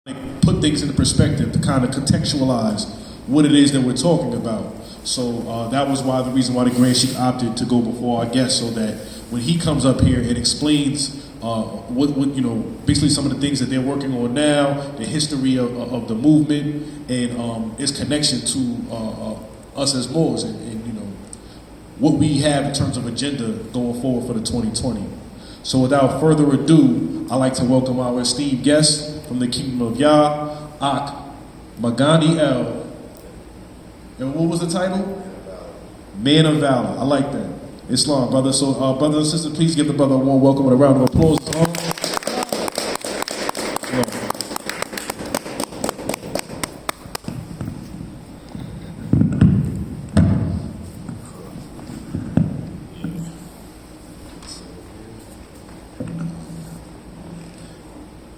put things into perspective, to kind of contextualize what it is that we're talking about. So that was the reason why the Grand Sheik opted to go before our guest, so that when he comes up here and explains basically some of the things that they're working on now, the history of the movement, and its connection to us as Moors, and what we have in terms of agenda going forward for the 2020. So without further ado, I'd like to welcome our esteemed guest from the Kingdom of Yah, Ahk Maganiel. And what was the title? Man of Valor. I like that. Islam, brother. So, brothers and sisters, please give the brother a warm welcome and a round of applause.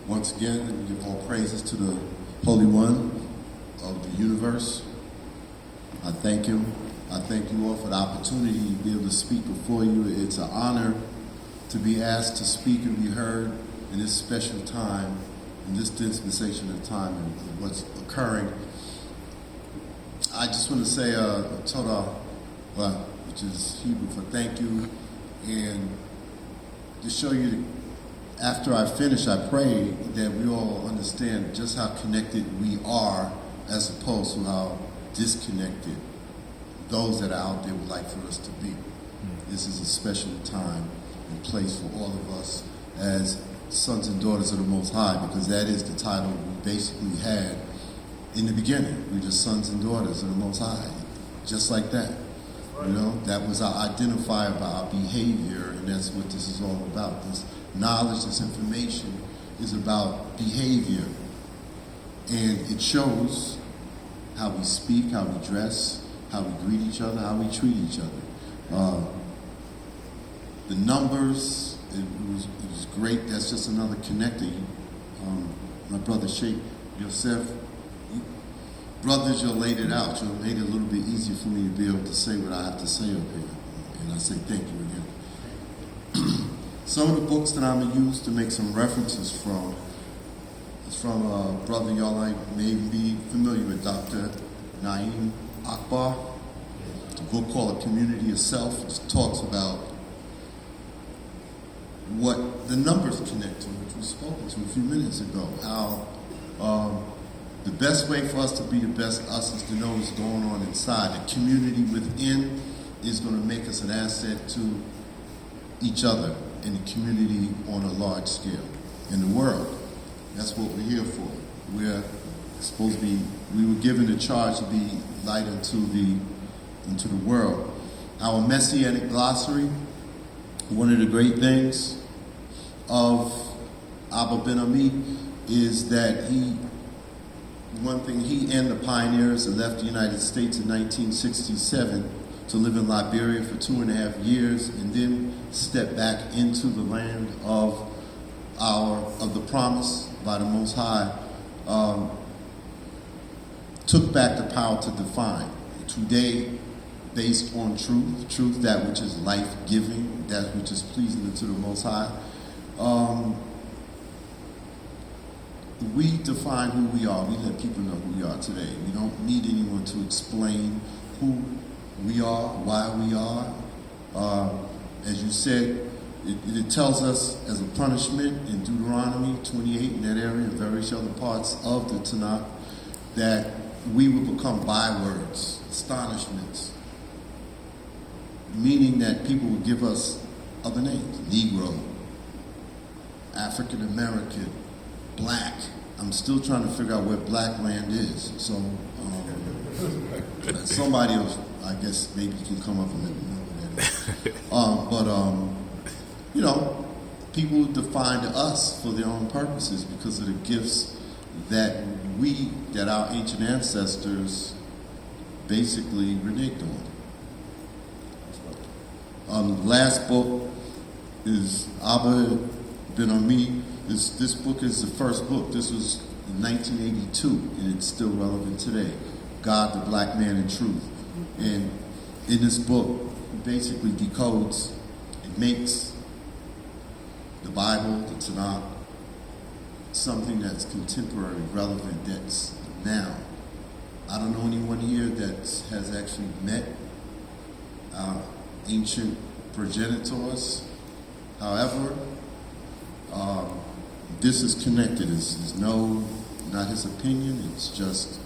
Once again, we give all praises to the Holy One of the universe. I thank Him. I thank you all for the opportunity to be able to speak before you. It's an honor to be asked to speak and be heard in this special time, in this dispensation of time and what's occurring. I just want to say Toda, which is Hebrew for thank you, and to show you, after I finish, I pray that we all understand just how connected we are as opposed to how disconnected those that are out there would like for us to be. This is a special time and place for all of us as sons and daughters of the Most High, because that is the title we basically had in the beginning. We're just sons and daughters of the Most High, just like that. You know, that was our identifier by our behavior, and that's what this is all about. This knowledge, this information is about behavior, and it shows how we speak, how we dress, how we greet each other, how we treat each other. The numbers, it was great. That's just another connector. My brother Sheikh Yosef, brothers, you laid it out. You made it a little bit easier for me to be able to say what I have to say up here. And I say thank you again. Some of the books that I'm going to use to make some references from is from a brother y'all may be familiar with, Dr. Naeem Akbar. A book called A Community of Self. It talks about what the numbers connect to, which we spoke to a few minutes ago. How the best way for us to be the best us is to know what's going on inside. The community within is going to make us an asset to each other and the community on a large scale in the world. That's what we're here for. We're supposed to be, we were given the charge to be light into the world. Our messianic glossary, one of the great things of Ahk Ben is that he and the pioneers left the United States in 1967 to live in Liberia for 2.5 years, and then stepped back into the land of the promise by the Most High. Took back the power to define. Today, based on truth, that which is life-giving, that which is pleasing to the Most High. We define who we are. We let people know who we are today. We don't need anyone to explain who we are, why we are. As you said, it tells us as a punishment in Deuteronomy 28, in that area, and various other parts of the Tanakh, that we will become bywords, astonishments, meaning that people will give us other names: Negro, African American, Black. I'm still trying to figure out where Black land is. So somebody else, I guess, maybe can come up and let me know where that is. You know, people define us for their own purposes because of the gifts that our ancient ancestors basically reneged on. The last book is Ahk Ben. This book is the first book. This was in 1982, and it's still relevant today. God, the Black Man, and Truth. And in this book, it basically decodes, it makes the Bible, the Tanakh, something that's contemporary, relevant, that's now. I don't know anyone here that has actually met our ancient progenitors. However, this is connected. It's not his opinion. It's just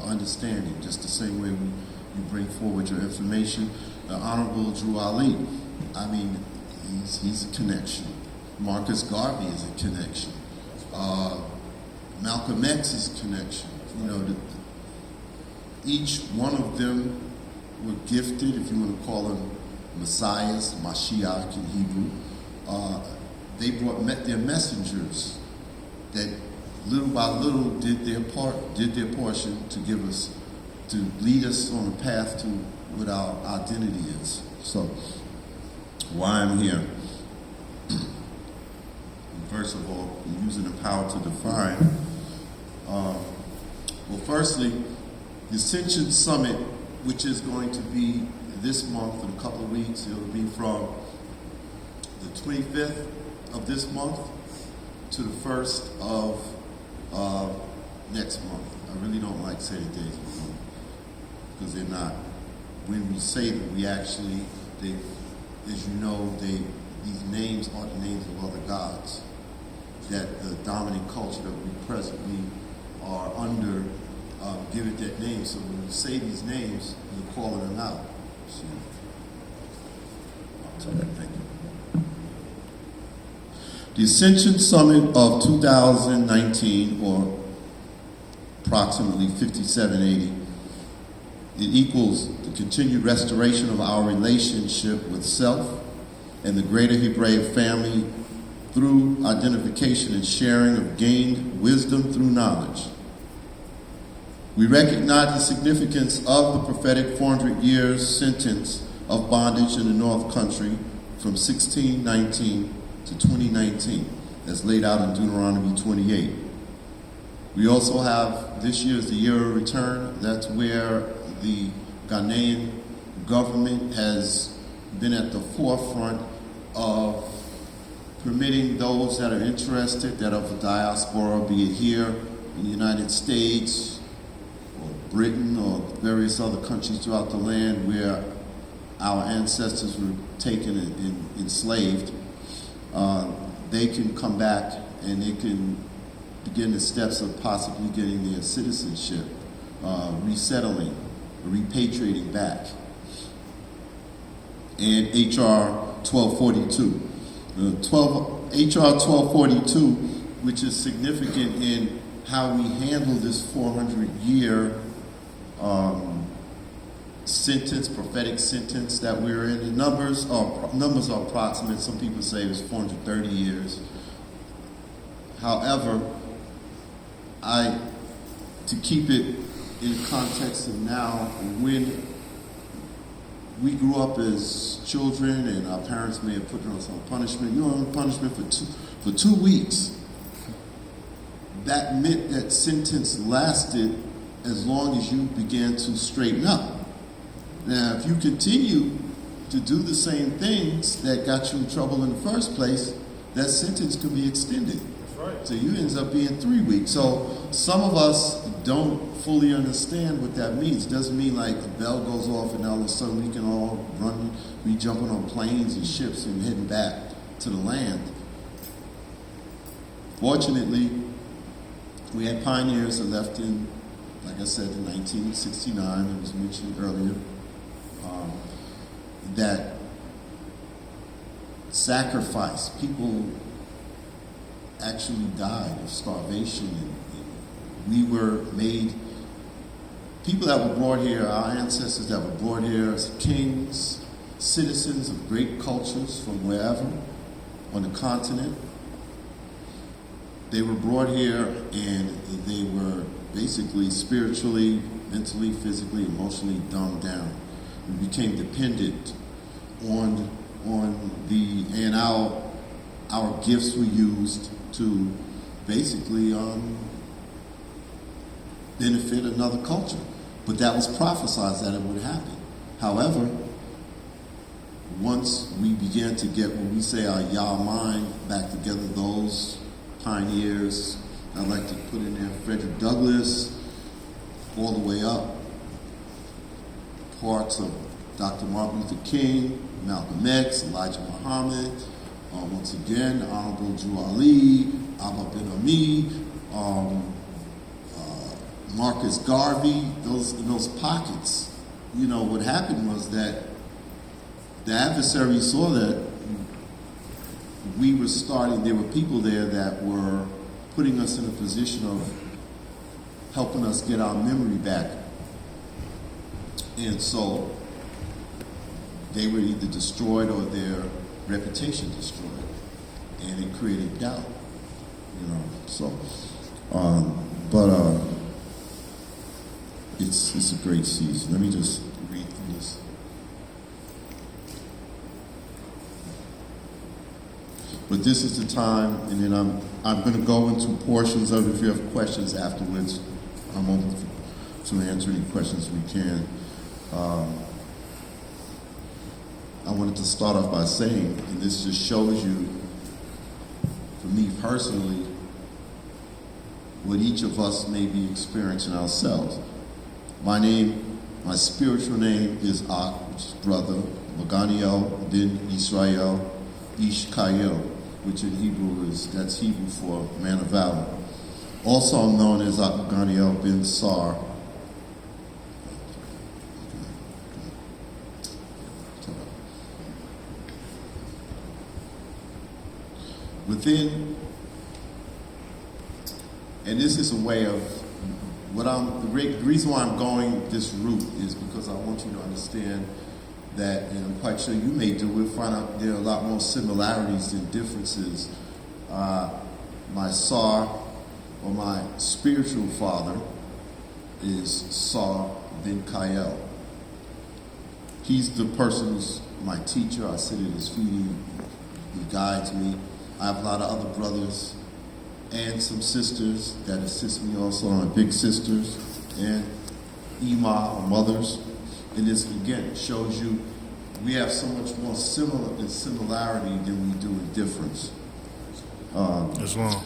understanding. Just the same way you bring forward your information. The Honorable Drew Ali. I mean, he's a connection. Marcus Garvey is a connection. Malcolm X is a connection. You know, each one of them were gifted, if you want to call them messiahs, Mashiach in Hebrew. They met their messengers that little by little did their portion to give us, to lead us on a path to what our identity is. So, why I'm here. First of all, using the power to define. Well, firstly, the Ascension Summit, which is going to be this month in a couple of weeks. It'll be from the 25th of this month to the 1st of next month. I really don't like saying days because they're not. When we say them, we actually, as you know, these names aren't the names of other gods that the dominant culture that we presently are under give it that name. So when you say these names, you're calling them out. So, thank you. The Ascension Summit of 2019, or approximately 5780, it equals the continued restoration of our relationship with self and the greater Hebraic family through identification and sharing of gained wisdom through knowledge. We recognize the significance of the prophetic 400 years sentence of bondage in the North Country from 1619 to 2019, as laid out in Deuteronomy 28. We also have, this year is the year of return. That's where the Ghanaian government has been at the forefront of permitting those that are interested, that are of the diaspora, be it here in the United States, or Britain, or various other countries throughout the land where our ancestors were taken and enslaved, they can come back and they can begin the steps of possibly getting their citizenship, resettling, repatriating back. And H.R. 1242. H.R. 1242, which is significant in how we handle this 400-year sentence, prophetic sentence that we're in. The numbers are approximate. Some people say it was 430 years. However, to keep it in the context of now, when we grew up as children and our parents may have put us on punishment, you were on punishment for 2 weeks. That meant that sentence lasted as long as you began to straighten up. Now, if you continue to do the same things that got you in trouble in the first place, that sentence could be extended. That's right. So you ends up being 3 weeks. So some of us don't fully understand what that means. It doesn't mean like a bell goes off and all of a sudden we can all be jumping on planes and ships and heading back to the land. Fortunately, we had pioneers that left in, like I said, in 1969, it was mentioned earlier, that sacrifice. People actually died of starvation, and we were made, people that were brought here, our ancestors that were brought here as kings, citizens of great cultures from wherever on the continent. They were brought here and they were basically spiritually, mentally, physically, emotionally dumbed down. We became dependent on and our gifts were used to basically benefit another culture. But that was prophesied that it would happen. However, once we began to get what we say our Yah mind back together, those pioneers. I'd like to put in there Frederick Douglass, all the way up. Parts of Dr. Martin Luther King, Malcolm X, Elijah Muhammad, once again, Honorable Drew Ali, Ahk M.O.V, Marcus Garvey, those pockets. You know, what happened was that the adversary saw that we were starting, there were people there that were putting us in a position of helping us get our memory back. And so they were either destroyed or their reputation destroyed. And it created doubt, you know. So, it's a great season. Let me just read through this. But this is the time, and then I'm going to go into portions of it. If you have questions afterwards, I'm open to answer any questions we can. I wanted to start off by saying, and this just shows you, for me personally, what each of us may be experiencing ourselves. My spiritual name is Ahk, which is brother, Maganiel Ben Israel Ish Kayel, which in Hebrew that's Hebrew for man of valor. Also I'm known as Maganiel Ben Sar. Within, and this is a way of the reason why I'm going this route is because I want you to understand that, and I'm quite sure you may do, we'll find out there are a lot more similarities than differences. My Sar, or my spiritual father, is Sar Ben Kayel. He's the person who's my teacher. I sit at his feet, he guides me. I have a lot of other brothers and some sisters that assist me also, my big sisters and Ima, or mothers. And this, again, shows you we have so much more similarity than we do in difference. As well.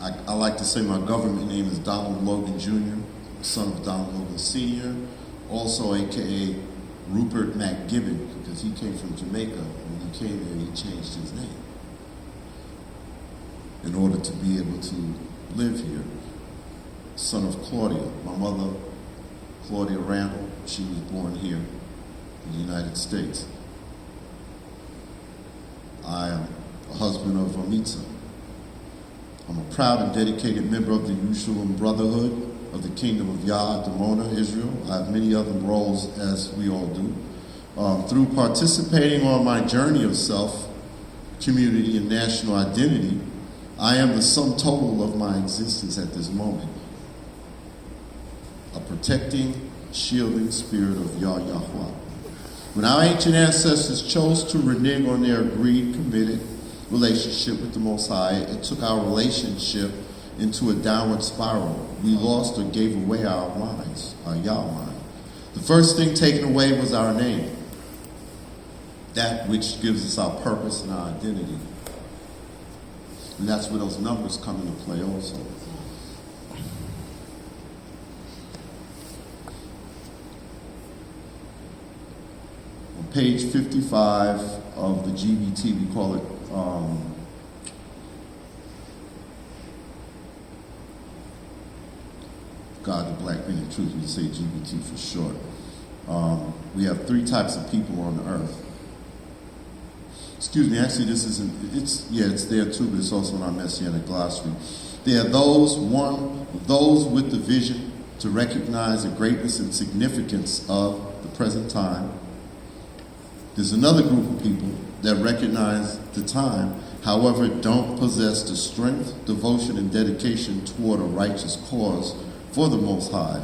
I like to say my government name is Donald Logan Jr., son of Donald Logan Sr., also a.k.a. Rupert McGibbon, because he came from Jamaica. When he came there, he changed his name in order to be able to live here. Son of Claudia. My mother, Claudia Randall, she was born here in the United States. I am a husband of Amita. I'm a proud and dedicated member of the Yushulam Brotherhood of the Kingdom of Yah, Dimona, Israel. I have many other roles, as we all do. Through participating on my journey of self, community, and national identity, I am the sum total of my existence at this moment. A protecting, shielding spirit of Yah Yahweh. When our ancient ancestors chose to renege on their agreed, committed relationship with the Most High, it took our relationship into a downward spiral. We lost or gave away our minds, our Yah mind. The first thing taken away was our name, that which gives us our purpose and our identity. And that's where those numbers come into play also. On page 55 of the GBT, we call it God, the Black Man in Truth, we say GBT for short. We have three types of people on the earth. Excuse me, actually this isn't, it's there too, but it's also in our Messianic glossary. There are those with the vision to recognize the greatness and significance of the present time. There's another group of people that recognize the time, however, don't possess the strength, devotion, and dedication toward a righteous cause for the Most High.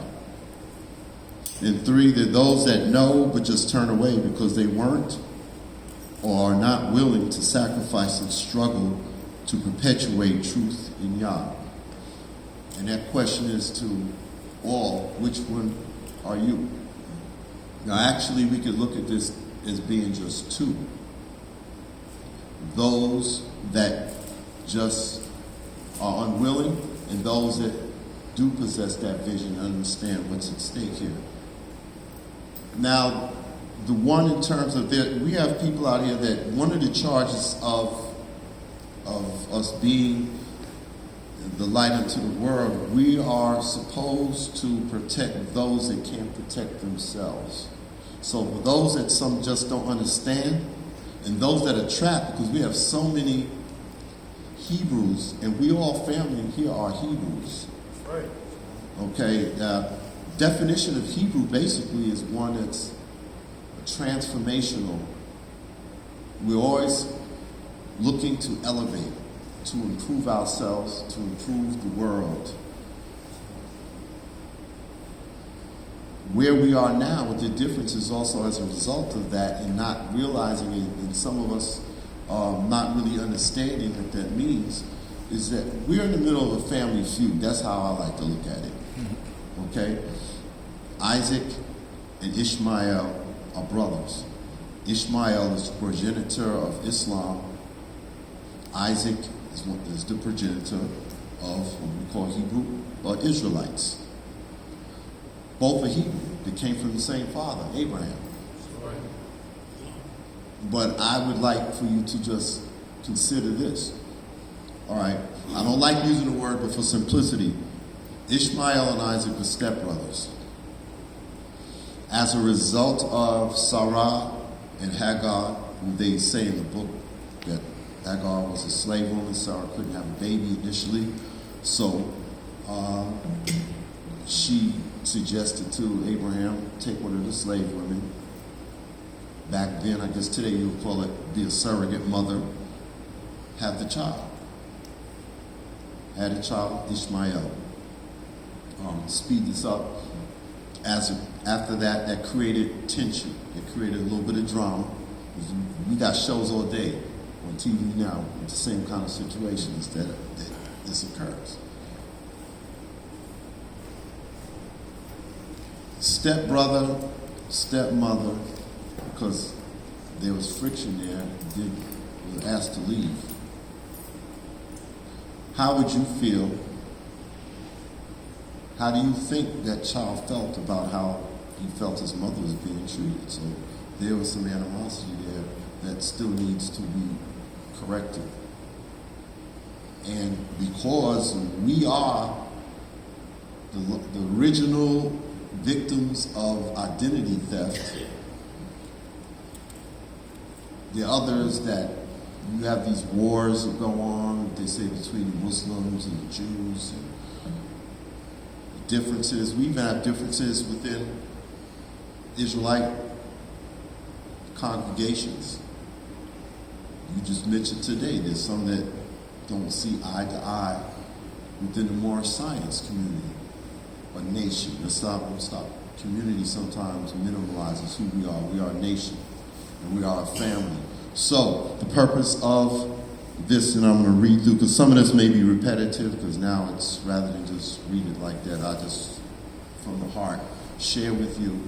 And three, there are those that know but just turn away because they weren't or are not willing to sacrifice and struggle to perpetuate truth in Yah. And that question is to all, which one are you? Now actually we could look at this as being just two. Those that just are unwilling and those that do possess that vision and understand what's at stake here. Now, the one in terms of that, we have people out here that one of the charges of us being the light unto the world, we are supposed to protect those that can't protect themselves. So for those that some just don't understand, and those that are trapped, because we have so many Hebrews, and we all family here are Hebrews. Right. Okay, definition of Hebrew basically is one that's transformational. We're always looking to elevate, to improve ourselves, to improve the world. Where we are now, with the difference is also as a result of that and not realizing it, and some of us not really understanding what that means, is that we're in the middle of a family feud. That's how I like to look at it. Okay? Isaac and Ishmael are brothers. Ishmael is the progenitor of Islam. Isaac is the progenitor of what we call Hebrew or Israelites. Both are Hebrew. They came from the same father, Abraham. But I would like for you to just consider this. All right. I don't like using the word, but for simplicity, Ishmael and Isaac were stepbrothers. As a result of Sarah and Hagar, who they say in the book that Hagar was a slave woman, Sarah couldn't have a baby initially, so she suggested to Abraham, take one of the slave women. Back then, I guess today you would call it be a surrogate mother, have the child. Had a child, Ishmael. Speed this up. After that created tension. It created a little bit of drama. We got shows all day on TV now with the same kind of situations that this occurs. Stepbrother, stepmother, because there was friction there, was asked to leave. How would you feel? How do you think that child felt about how he felt his mother was being treated? So there was some animosity there that still needs to be corrected. And because we are the original victims of identity theft, there are others that you have these wars that go on, they say, between the Muslims and the Jews, and differences. We even have differences within Israelite congregations. You just mentioned today, there's some that don't see eye to eye within the more science community or nation. Let's stop. Community sometimes minimalizes who we are. We are a nation, and we are a family. So the purpose of this, and I'm going to read through, because some of this may be repetitive, because now it's, rather than just read it like that, I just, from the heart, share with you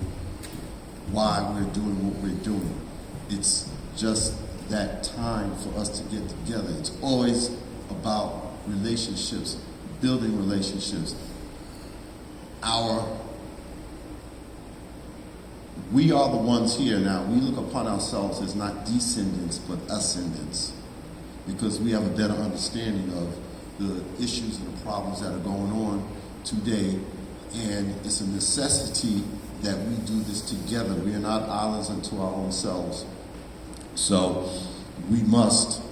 why we're doing what we're doing. It's just that time for us to get together. It's always about relationships, building relationships. We are the ones here now. We look upon ourselves as not descendants, but ascendants, because we have a better understanding of the issues and the problems that are going on today. And it's a necessity that we do this together. We are not islands unto our own selves. So we must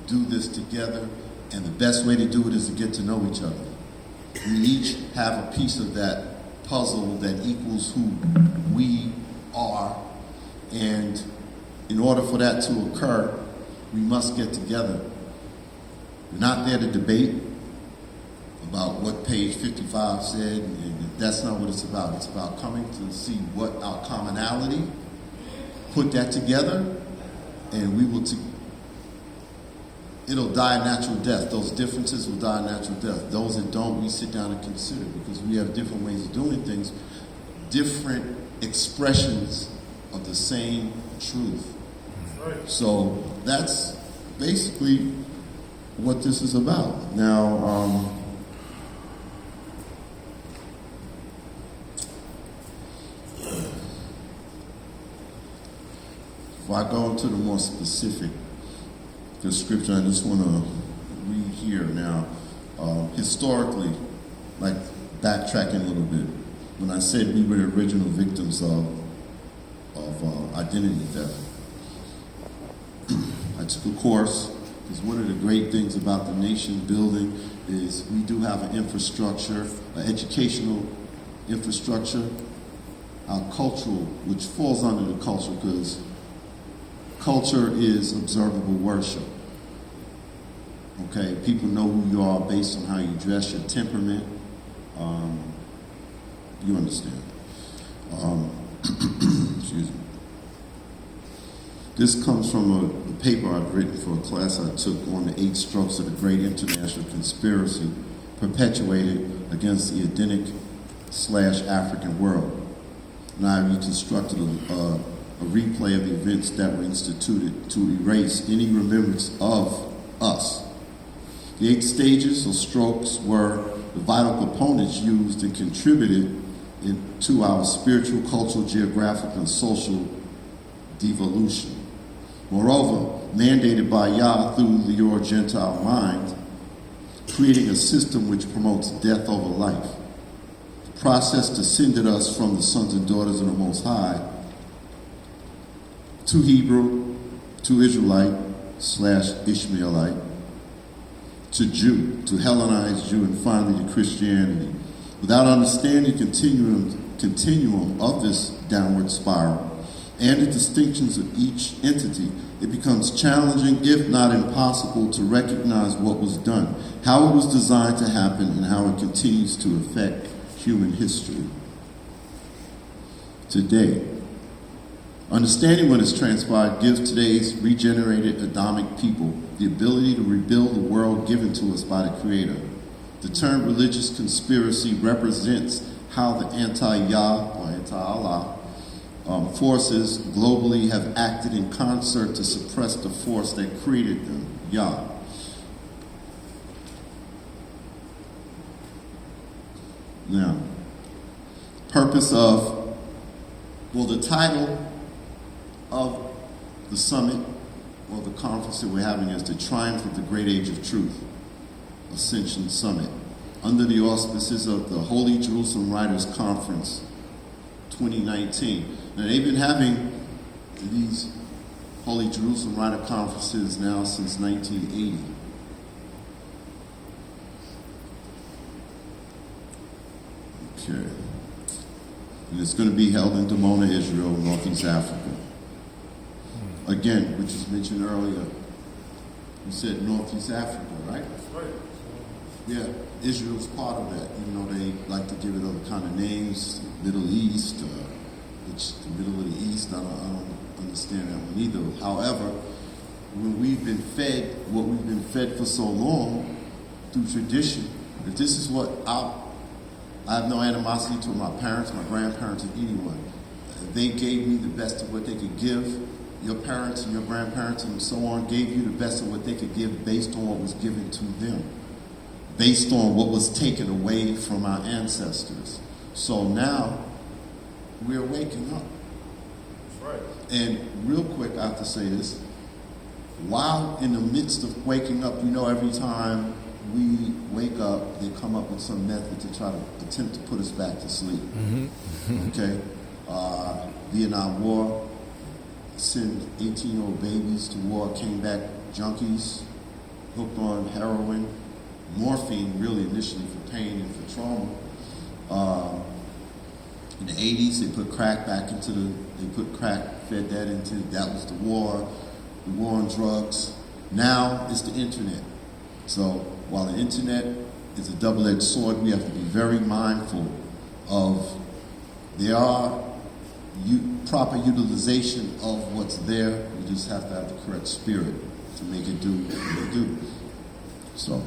do this together. And the best way to do it is to get to know each other. We each have a piece of that puzzle that equals who we are. And in order for that to occur, we must get together. We're not there to debate about what page 55 said, and that's not what it's about. It's about coming to see what our commonality, put that together, and we will it'll die a natural death. Those differences will die a natural death. Those that don't, we sit down and consider, because we have different ways of doing things, different expressions of the same truth. So that's basically what this is about. Now, if I go into the more specific, the scripture, I just want to read here now. Historically, like backtracking a little bit, when I said we were the original victims of identity theft, I took a course, because one of the great things about the nation building is we do have an infrastructure, an educational infrastructure, our cultural, which falls under the culture, because culture is observable worship. Okay, people know who you are based on how you dress, your temperament. You understand. Excuse me. This comes from a paper I've written for a class I took on the 8 strokes of the great international conspiracy perpetuated against the Edenic/African world. And I reconstructed a replay of the events that were instituted to erase any remembrance of us. The 8 stages or strokes were the vital components used and contributed to our spiritual, cultural, geographical, and social devolution. Moreover, mandated by Yah through your Gentile mind, creating a system which promotes death over life. The process descended us from the sons and daughters of the Most High to Hebrew, to Israelite/Ishmaelite, to Jew, to Hellenized Jew, and finally to Christianity. Without understanding the continuum of this downward spiral and the distinctions of each entity, it becomes challenging, if not impossible, to recognize what was done, how it was designed to happen, and how it continues to affect human history. Today, understanding what has transpired gives today's regenerated Adamic people the ability to rebuild the world given to us by the Creator. The term religious conspiracy represents how the anti-Yah or anti-Allah forces globally have acted in concert to suppress the force that created them, Yah. Now, purpose of, the title of the summit or the conference that we're having is the Triumph of the Great Age of Truth, Ascension Summit, under the auspices of the Holy Jerusalem Writers Conference 2019. Now, they've been having these Holy Jerusalem Writer Conferences now since 1980. Okay. And it's going to be held in Dimona, Israel, Northeast Africa. Again, which was mentioned earlier, you said Northeast Africa, right? That's right. Yeah, Israel's part of that, even though they like to give it other kind of names, Middle East, which the middle of the East, I don't understand that one either. However, when we've been fed what we've been fed for so long through tradition, if this is what I have no animosity to my parents, my grandparents, or anyone. They gave me the best of what they could give. Your parents and your grandparents and so on gave you the best of what they could give based on what was given to them, based on what was taken away from our ancestors. So now, we're waking up. That's right. And real quick, I have to say this. While in the midst of waking up, every time we wake up, they come up with some method to try to attempt to put us back to sleep. Mm-hmm. Okay? Vietnam War, send 18-year-old babies to war, came back junkies, hooked on heroin, morphine really initially for pain and for trauma. In the 80s, they put crack back into fed that into, that was the war on drugs. Now it's the internet. So while the internet is a double-edged sword, we have to be very mindful of proper utilization of what's there. We just have to have the correct spirit to make it do what it do. So,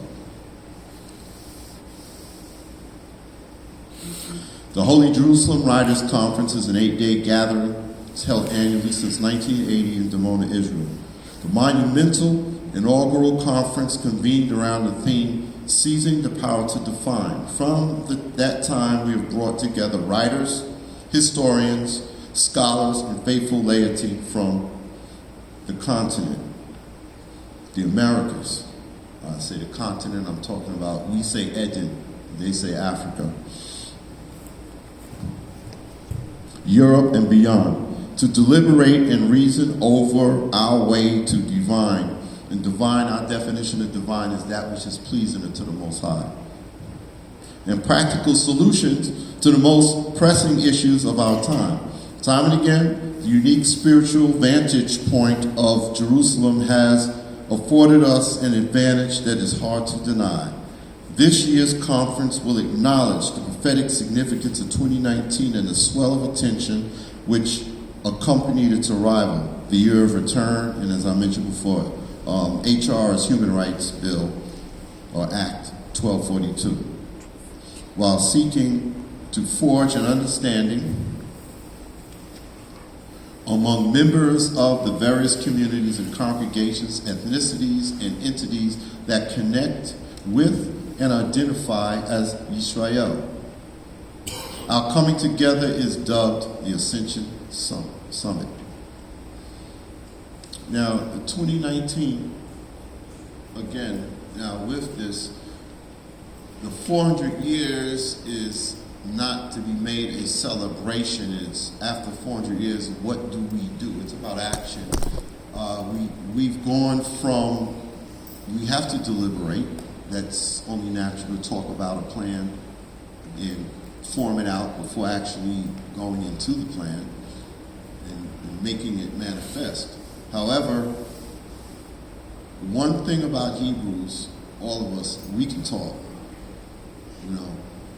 the Holy Jerusalem Writers Conference is an 8-day gathering It's held annually since 1980 in Dimona, Israel. The monumental inaugural conference convened around the theme, Seizing the Power to Define. From that time, we have brought together writers, historians, scholars, and faithful laity from the continent, the Americas. I say the continent, I'm talking about, we say Eden, they say Africa, Europe, and beyond, to deliberate and reason over our way to divine. And divine, our definition of divine is that which is pleasing unto the Most High. And practical solutions to the most pressing issues of our time. Time and again, the unique spiritual vantage point of Jerusalem has afforded us an advantage that is hard to deny. This year's conference will acknowledge the prophetic significance of 2019 and the swell of attention which accompanied its arrival, the year of return, and as I mentioned before, HR is Human Rights Bill, or Act 1242, while seeking to forge an understanding among members of the various communities and congregations, ethnicities, and entities that connect with and identify as Israel. Our coming together is dubbed the Ascension Sun Summit. Now, 2019, again, now with this, the 400 years is not to be made a celebration. It's after 400 years, what do we do? It's about action. We've gone from, we have to deliberate. That's only natural to talk about a plan and form it out before actually going into the plan and making it manifest. However, one thing about Hebrews, all of us, we can talk, you know,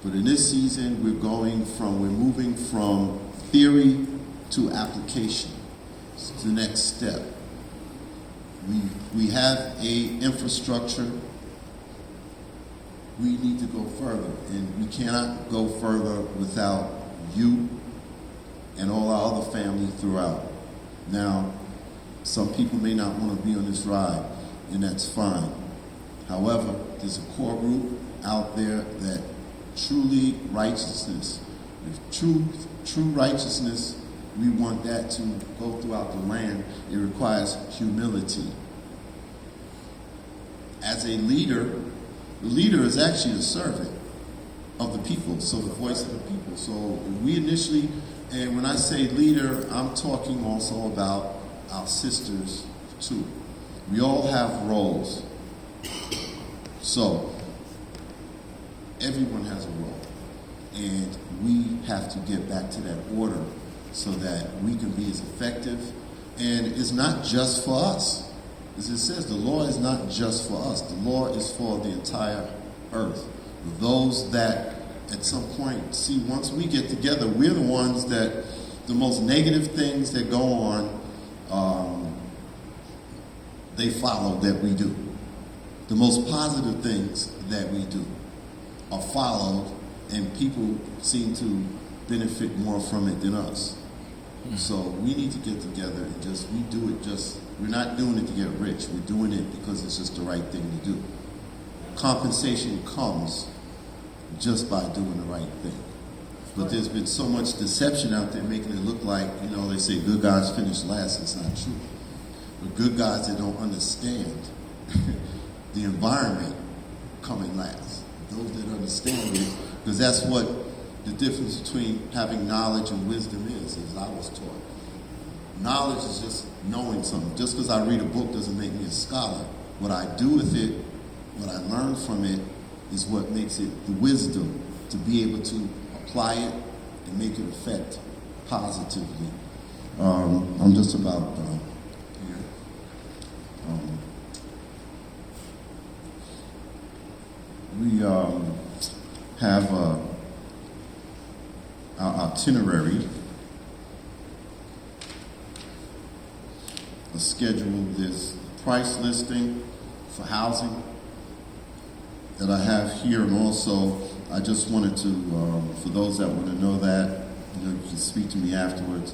but in this season, we're moving from theory to application. It's the next step. We have a infrastructure. We need to go further, and we cannot go further without you and all our other family throughout. Now, some people may not want to be on this ride, and that's fine. However, there's a core group out there that truly righteousness, if true righteousness, we want that to go throughout the land. It requires humility. As a leader, the leader is actually a servant of the people, so the voice of the people. So we initially, and when I say leader, I'm talking also about our sisters too. We all have roles. So everyone has a role. And we have to get back to that order so that we can be as effective. And it's not just for us. As it says, the law is not just for us. The law is for the entire earth. Those that at some point, see, once we get together, we're the ones that the most negative things that go on, they follow that we do. The most positive things that we do are followed, and people seem to benefit more from it than us. So we need to get together and we're not doing it to get rich. We're doing it because it's just the right thing to do. Compensation comes just by doing the right thing. But there's been so much deception out there making it look like, they say good guys finish last. It's not true. But good guys that don't understand the environment coming last. Those that understand it, because that's what the difference between having knowledge and wisdom is, as I was taught. Knowledge is just knowing something. Just because I read a book doesn't make me a scholar. What I do with it, what I learn from it, is what makes it the wisdom to be able to apply it and make it affect positively. I'm just about here. We have our itinerary, a schedule. There's price listing for housing that I have here, and also I just wanted to, for those that want to know that, you can speak to me afterwards.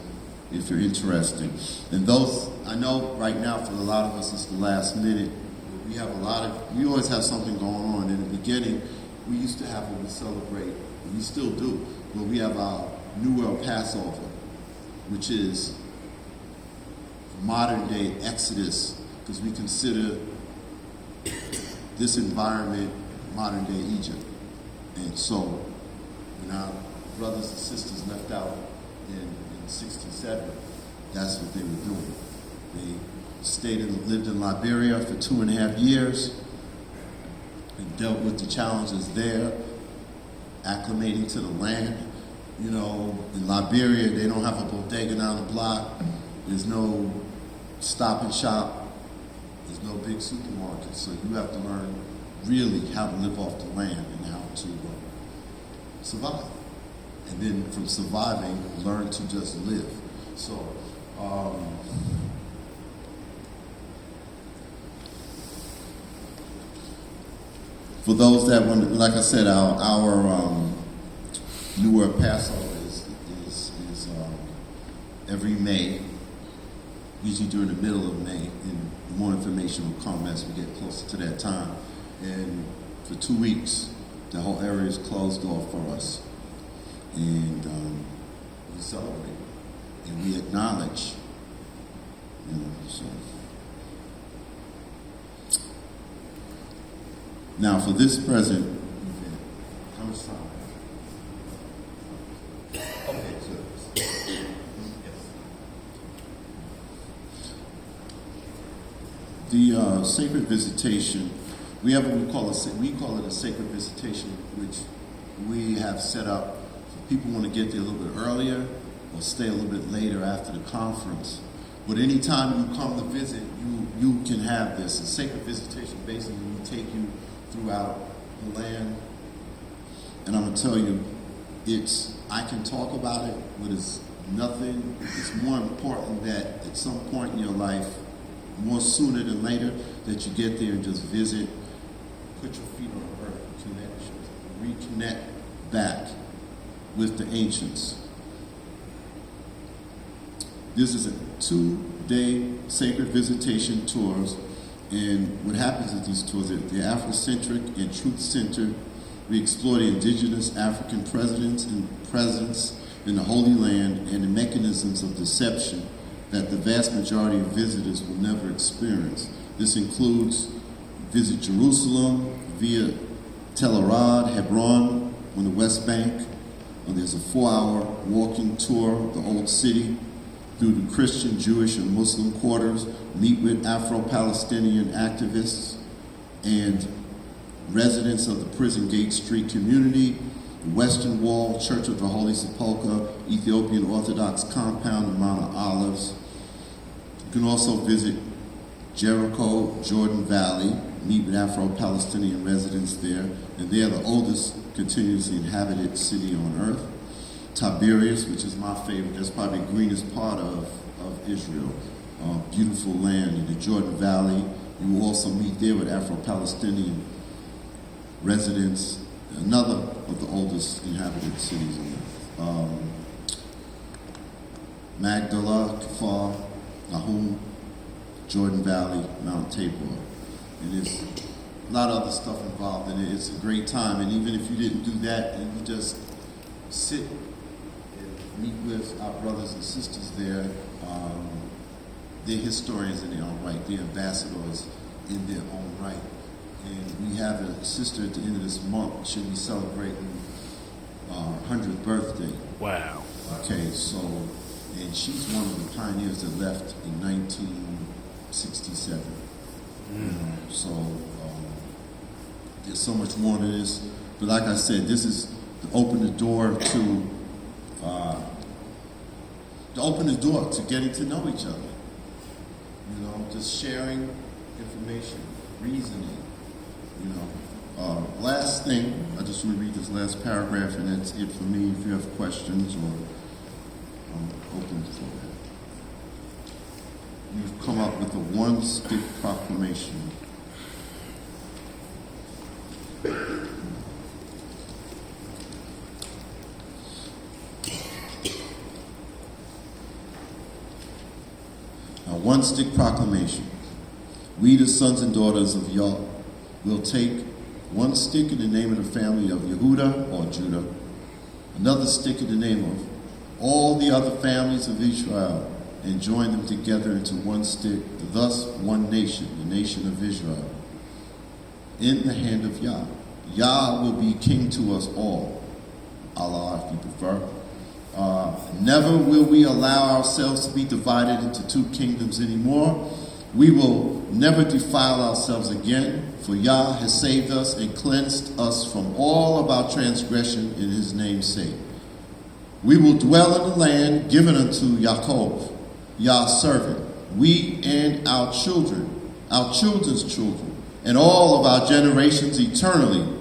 if you're interested. And those, I know right now for a lot of us it's the last minute. We always have something going on. In the beginning, we used to have what we celebrate, we still do, but we have our New World Passover, which is modern day Exodus, because we consider this environment modern day Egypt. And so when our brothers and sisters left out in 67, that's what they were doing. They lived in Liberia for 2.5 years and dealt with the challenges there, acclimating to the land. You know, in Liberia, they don't have a bodega down the block. There's no stop and shop. There's no big supermarket. So you have to learn really how to live off the land and how to survive. And then from surviving, learn to just live. So, for those that want, like I said, our New World Passover is every May, usually during the middle of May, and more information will come as we get closer to that time. And for 2 weeks, the whole area is closed off for us, and we celebrate and we acknowledge, you know. So now for this present event, how much time? Okay, so the sacred visitation, we have what we call it a sacred visitation, which we have set up for people who want to get there a little bit earlier or stay a little bit later after the conference. But anytime you come to visit, you can have this. A sacred visitation basically will take you throughout the land. And I'm going to tell you, I can talk about it, but it's more important that at some point in your life, more sooner than later, that you get there and just visit, put your feet on the earth, reconnect back with the ancients. This is a 2-day sacred visitation tours, and what happens at these tours, they're Afrocentric and truth-centered. We explore the indigenous African presence in the Holy Land and the mechanisms of deception that the vast majority of visitors will never experience. This includes visit Jerusalem via Tel Arad, Hebron on the West Bank. There's a 4-hour walking tour of the old city through the Christian, Jewish, and Muslim quarters, meet with Afro-Palestinian activists and residents of the Prison Gate Street community, the Western Wall, Church of the Holy Sepulchre, Ethiopian Orthodox compound in Mount of Olives. You can also visit Jericho, Jordan Valley, meet with Afro-Palestinian residents there, and they are the oldest continuously inhabited city on earth. Tiberias, which is my favorite, that's probably the greenest part of Israel. Beautiful land in the Jordan Valley. You will also meet there with Afro-Palestinian residents, another of the oldest inhabited cities on earth. Magdala, Kafar, Nahum, Jordan Valley, Mount Tabor. And there's a lot of other stuff involved in it. It's a great time, and even if you didn't do that, and you just sit and meet with our brothers and sisters there, they're historians in their own right. They're ambassadors in their own right. And we have a sister at the end of this month. She'll be celebrating her 100th birthday. Wow. Okay, so, and she's one of the pioneers that left in 1967. So there's so much more to this. But like I said, this is to open the door to getting to know each other. You know, just sharing information, reasoning. You know, last thing, I just want to read this last paragraph, and that's it for me. If you have questions, or I'm open for that. We've come up with a one-stick proclamation. one stick proclamation. We, the sons and daughters of Yah, will take one stick in the name of the family of Yehuda or Judah, another stick in the name of all the other families of Israel, and join them together into one stick, thus one nation, the nation of Israel, in the hand of Yah. Yah will be king to us all, Allah if you prefer. Never will we allow ourselves to be divided into two kingdoms anymore. We will never defile ourselves again, for Yah has saved us and cleansed us from all of our transgression in his name's sake. We will dwell in the land given unto Yaakov, Yah's servant, we and our children, our children's children, and all of our generations eternally.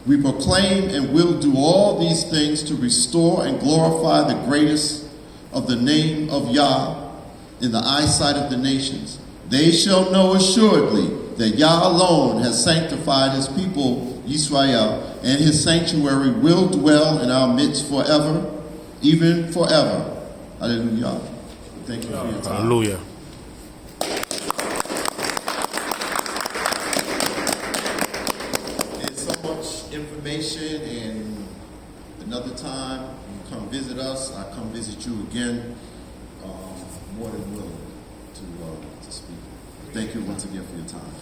We proclaim and will do all these things to restore and glorify the greatest of the name of Yah in the eyesight of the nations. They shall know assuredly that Yah alone has sanctified his people, Israel, and his sanctuary will dwell in our midst forever, even forever. Hallelujah. Thank you for your time. Hallelujah. There's so much information, and another time you come visit us, I come visit you again. More than willing to speak. Thank you once again for your time.